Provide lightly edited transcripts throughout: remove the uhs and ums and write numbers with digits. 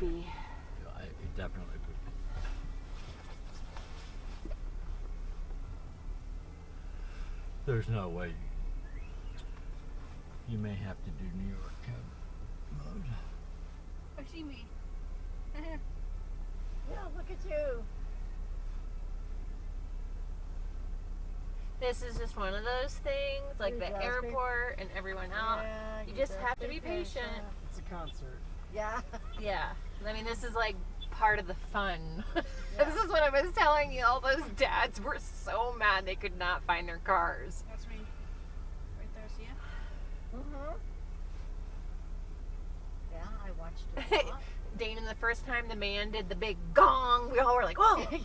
would be. Yeah, it definitely would be. There's no way. You may have to do New York mode. Oh, see me. Yeah, look at you. This is just one of those things, like You the just be- airport and everyone else. Yeah, You just have to be patient. It's a concert. Yeah. Yeah. I mean, this is like part of the fun. Yeah. This is what I was telling you. All those dads were so mad they could not find their cars. That's me. Right there, see ya? Mm-hmm. Yeah, I watched it a lot. Dana, the first time the man did the big gong, we all were like, whoa! Yeah,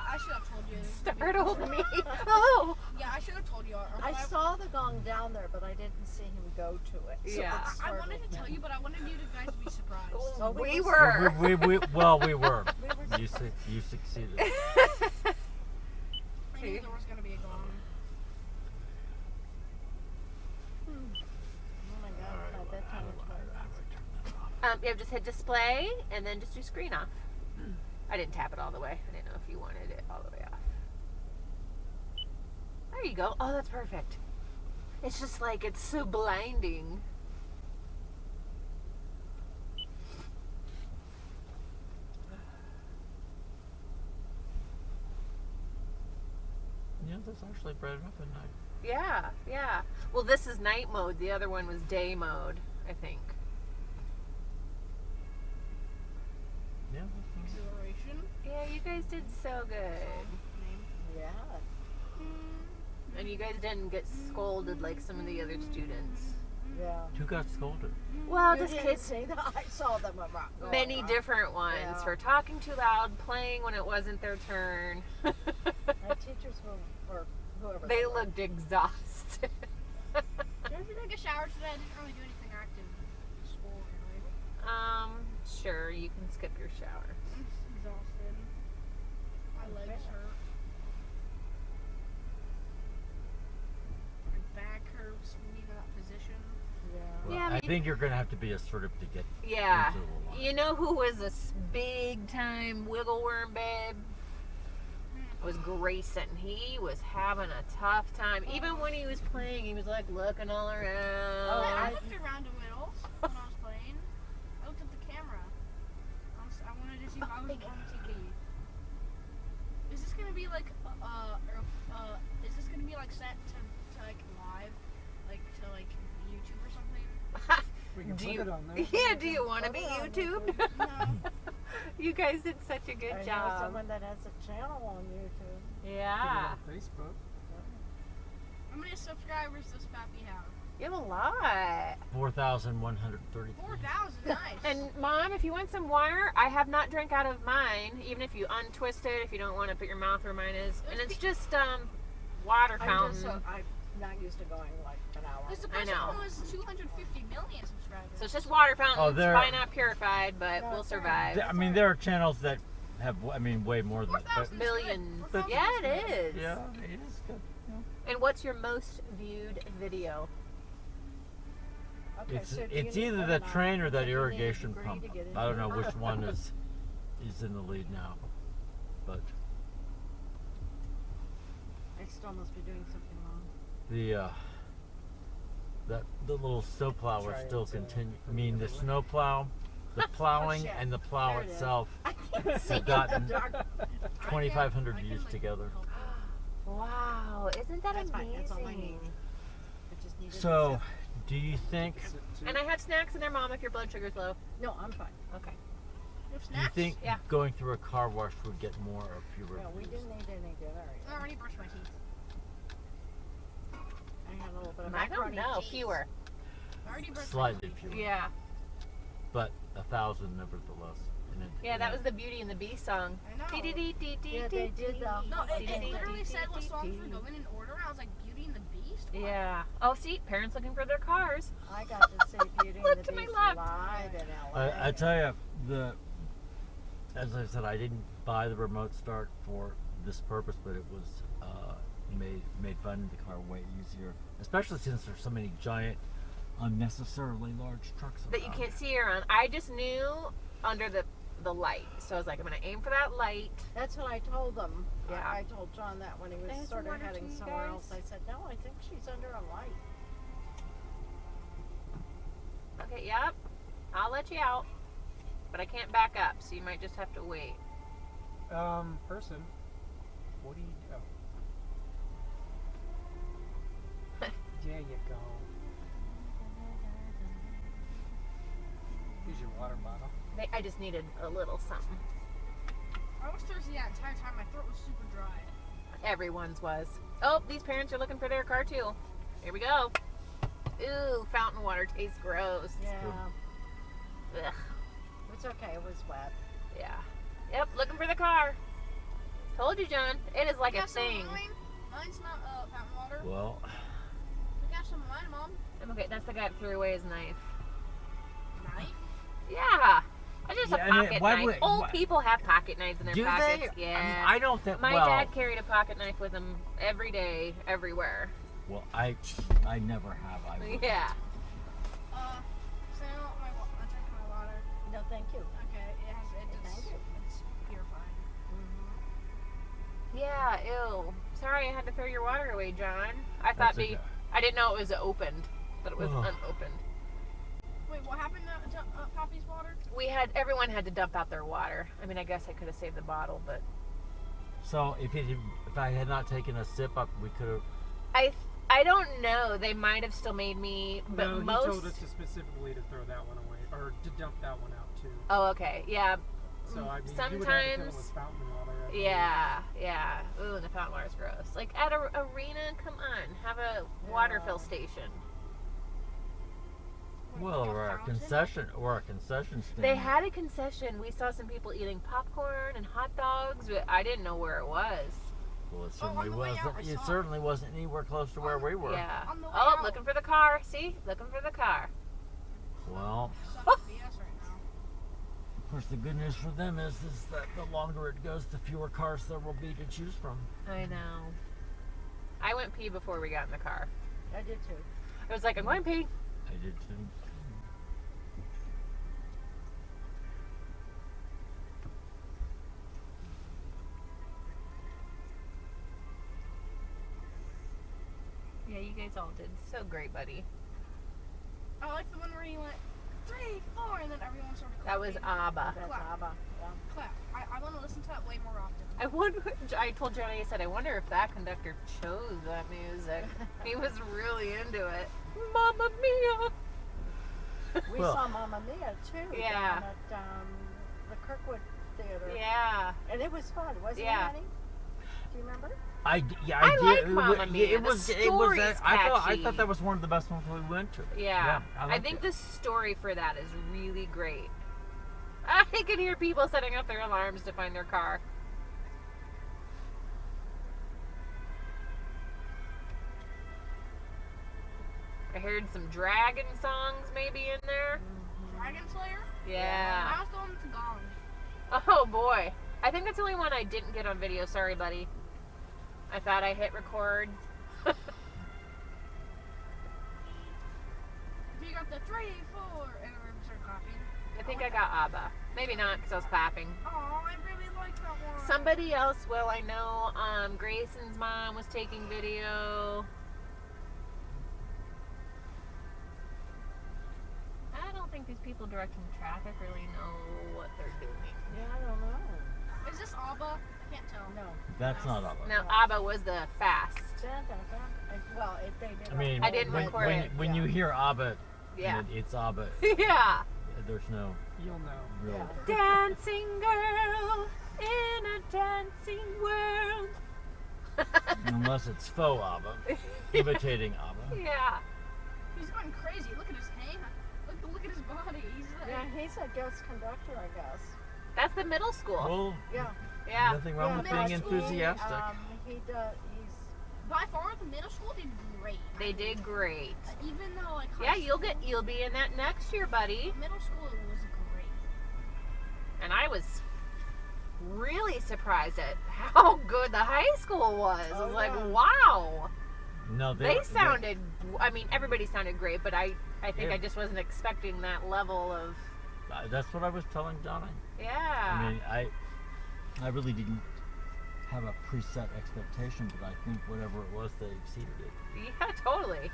I should have told you. Startled me. Oh! Yeah, I should have told you. I saw the gong down there, but I didn't see him go to it. So Yeah. it I startled wanted to me. tell you, but I wanted you guys to be surprised. Oh, We were. were. Well, we were. We were You succeeded. I knew there was gonna be a gong. Oh my God, it's my bedtime. You have just hit display and then just do screen off. I didn't tap it all the way. I didn't know if you wanted it all the way off. There you go. Oh, that's perfect. It's just like, it's so blinding. Yeah, that's actually bright enough at night. Yeah, yeah. Well, this is night mode. The other one was day mode, I think. Yeah, that's nice. Exhilaration. Yeah, you guys did so good. Name. Yeah. And you guys didn't get scolded like some of the other students. Yeah. Who got scolded? Well, You just didn't kids, see that? I saw them around. many different ones Yeah. for talking too loud, playing when it wasn't their turn. My teachers were, or whoever. They were. looked exhausted. Did you take a shower today? I didn't really do anything active in school, really. Sure, you can skip your shower. I'm exhausted. My legs hurt. My back hurts from being in that position. Yeah. Well, Yeah, I maybe- think you're going to have to be assertive to get Yeah. into the line. You know who was a big time wiggle worm babe? It was Grayson. He was having a tough time. Even when he was playing, he was like looking all around. I looked around a little when I was playing. I looked at the camera. I wanted to see if I was on TV. Is this gonna be like is this gonna be like set to like live, like to like YouTube or something? We can Do put you, it on there. yeah, do you want to be Put it on YouTube? No. You guys did such a good I know job. someone that has a channel on YouTube. Yeah. Put it on Facebook. How many subscribers does Pappy have? You have a lot. 4,133. 4,000. Nice. And Mom, if you want some water, I have not drank out of mine, even if you untwist it, if you don't want to put your mouth where mine is. And it's just water fountain. I'm not used to going like an hour. This I know. one was 250 million subscribers. So it's just water fountain. Oh, It's there- probably not purified, but No, we'll it's all survive. right. I mean, there are channels that have, I mean, way more than that. 4,000 is good. Millions. 4,000 Yeah, is it good. is. Yeah, it is good. And what's your most viewed video? Okay, so do you It's need either an that hour? train or that Do you need a irrigation degree pump. to get I don't know into it? which one is in the lead now, but I still must be doing something wrong. the little snowplow is Try still it, continue. I for mean, the snowplow, the plowing shit. and the plow There it is. itself I can't see have gotten in the dark. 2,500 I can, views like, together. help you. Wow, isn't that That's fine. amazing? That's all I need. I just needed So, to do you think? And I have snacks in there, Mom, if your blood sugar's low. sit. No, I'm fine. Okay. You have Do you snacks? think Yeah. going through a car wash would get more or fewer No, we views? didn't need any dinner. I already brushed my teeth. I had a little bit of I don't macaroni know, cheese. fewer. I already brushed Slightly my teeth. fewer, Yeah. but 1,000 nevertheless. And Yeah, that was the Beauty and the Beast song. I know. Yeah, they did the- No, it literally said what songs were going in order. I was like, Beauty and the Beast? What? Yeah. Oh, see, parents looking for their cars. I got to see Beauty Look and the to my Beast left. live in LA. I tell you, as I said, I didn't buy the remote start for this purpose, but it was made finding the car way easier, especially since there's so many giant, unnecessarily large trucks That you around. can't see around. I just knew under the light. So I was like, I'm gonna aim for that light. That's what I told them. Yeah. I told John that when he was There's sort of one or heading two, somewhere guys. else. I said, no, I think she's under a light. Okay, yep. I'll let you out. But I can't back up, so you might just have to wait. Person. What do you do? There you go. Here's your water bottle. I just needed a little something. I was thirsty that entire time. My throat was super dry. Everyone's was. Oh, these parents are looking for their car too. Here we go. Ooh, fountain water tastes gross. Yeah. Ugh. It's okay. It was wet. Yeah. Yep, looking for the car. Told you, John. It is like You a got some of thing. mine? Mine's not fountain water. Well, We got some of mine, Mom. Okay, that's the guy that threw away his knife. Knife? Yeah. That's just Yeah, a I mean, pocket why knife. would- Old why- people have pocket knives in their do pockets. they? Yeah. I mean, I don't think. My well, dad carried a pocket knife with him every day, everywhere. Well, I never have. I wouldn't. Yeah. So I drink my water. No, thank you. Okay, Thank you. it's purified. Yeah, ew. Sorry I had to throw your water away, John. I thought That's maybe okay. I didn't know it was opened, but it was Ugh. unopened. Wait, what happened to Poppy's water? Everyone had to dump out their water. I mean, I guess I could have saved the bottle, but So if I had not taken a sip up, we could have. I don't know. They might have still made me, but No, most. he told us to specifically to throw that one away, or to dump that one out too. Oh, okay. Yeah. So I mean, you would have to fill it Sometimes. with fountain water. I believe. Yeah. Ooh, and the fountain water's gross. Like at a arena, come on, have a water Yeah. fill station. Well, Like a or a fountain? concession stand. They had a concession. We saw some people eating popcorn and hot dogs, but I didn't know where it was. Well, it on certainly the way out, wasn't. I It saw it. certainly wasn't anywhere close to where we were. Yeah. On the way Oh, out. looking for the car. See? Looking for the car. Well, Sucks to be us right now. of course, the good news for them is that the longer it goes, the fewer cars there will be to choose from. I know. I went pee before we got in the car. I did too. I was like, I'm going pee. I did too. Yeah, you guys all did so great, buddy. I like the one where he went 3, 4, and then everyone started That was clapping. ABBA. That's Clap. ABBA. Yeah. Clap. I want to listen to that way more often. I told Johnny, I said, I wonder if that conductor chose that music. He was really into it. Mamma Mia! We Well- saw Mamma Mia too. Yeah. Down at the Kirkwood Theater. Yeah. And it was fun, wasn't Yeah. it, honey? Do you remember? I I did. like It wa- Mamma yeah, Mia. It The was. story's I catchy. thought that was one of the best ones we went to. Yeah. I liked think it. the story for that is really great. I can hear people setting up their alarms to find their car. I heard some dragon songs maybe in there. Dragon Slayer? Yeah. I was the one with the gong. Oh boy. I think that's the only one I didn't get on video. Sorry, buddy. I thought I hit record. If you got the 3, 4, and then we started clapping. I think I got ABBA. Maybe not because I was clapping. Oh, I really like that one. Somebody else will. I know Grayson's mom was taking video. I don't think these people directing traffic really know what they're doing. Yeah, I don't know. Is this ABBA? I can't tell. No. That's not all. Now, ABBA was the fast. Dun, dun, dun. Well, if they did. I mean, I didn't when, record when, it. when you hear ABBA, Yeah. it's ABBA. Yeah. There's no You'll know. real. Yeah. Dancing girl in a dancing world. Unless it's faux ABBA, imitating ABBA. Yeah. He's going crazy. Look at his hand. Look at his body. He's like, Yeah, he's a guest conductor, I guess. That's the middle school. Well, Yeah. Yeah. nothing wrong Yeah, with middle being school, enthusiastic. He does. He's. by far the middle school did great. They did great. Even though like Yeah, high you'll be in that next year, buddy. school, middle school was great. And I was really surprised at how good the high school was. I was Oh, like, yeah. wow. No, They sounded, I mean, everybody sounded great, but I think Yeah. I just wasn't expecting that level of That's what I was telling Donna. Yeah. I mean, I really didn't have a preset expectation, but I think whatever it was, they exceeded it. Yeah, totally.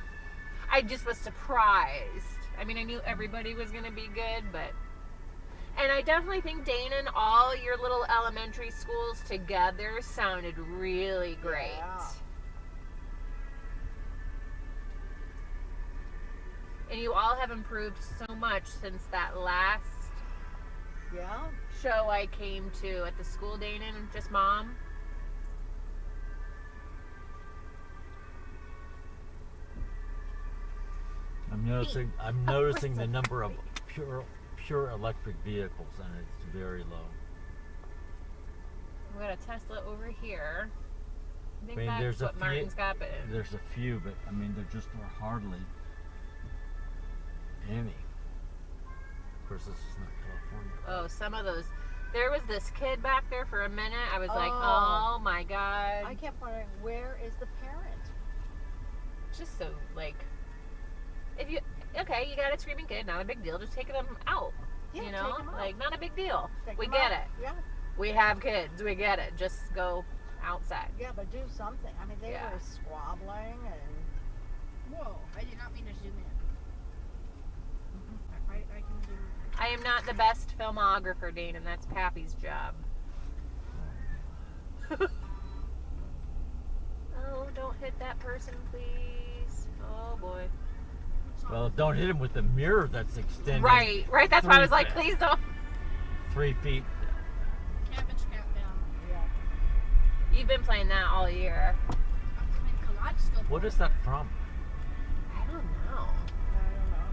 I just was surprised. I mean, I knew everybody was going to be good, but... And I definitely think, Dana, and all your little elementary schools together sounded really great. Yeah. And you all have improved so much since that last Yeah. show I came to at the school, Dana, and just Mom. I'm noticing the number of pure electric vehicles, and it's very low. We got a Tesla over here. I think I mean, that's there's what Martin's got, but There's a few, but I mean, there just are hardly any. Of course, this is not California. oh, some of those. There was this kid back there for a minute. I was like, Oh. oh my god. I kept wondering, where is the parent? Just so, like, if you, okay, you got a screaming kid, not a big deal. Just take them out. Yeah, you know? take 'em out. Like, not a big deal. Take We them get out. it. Yeah. We have kids. We get it. Just go outside. Yeah, but do something. I mean, they Yeah. were squabbling and Whoa, I did not mean to zoom in. I can zoom in. I am not the best filmographer, Dane, and that's Pappy's job. Oh, don't hit that person, please. Oh, boy. Well, don't hit him with the mirror that's extended. Right. That's why I was like, please don't. 3 feet. Cabbage Countdown. yeah. You've been playing that all year. I'm playing Kaleidoscope. What is that from?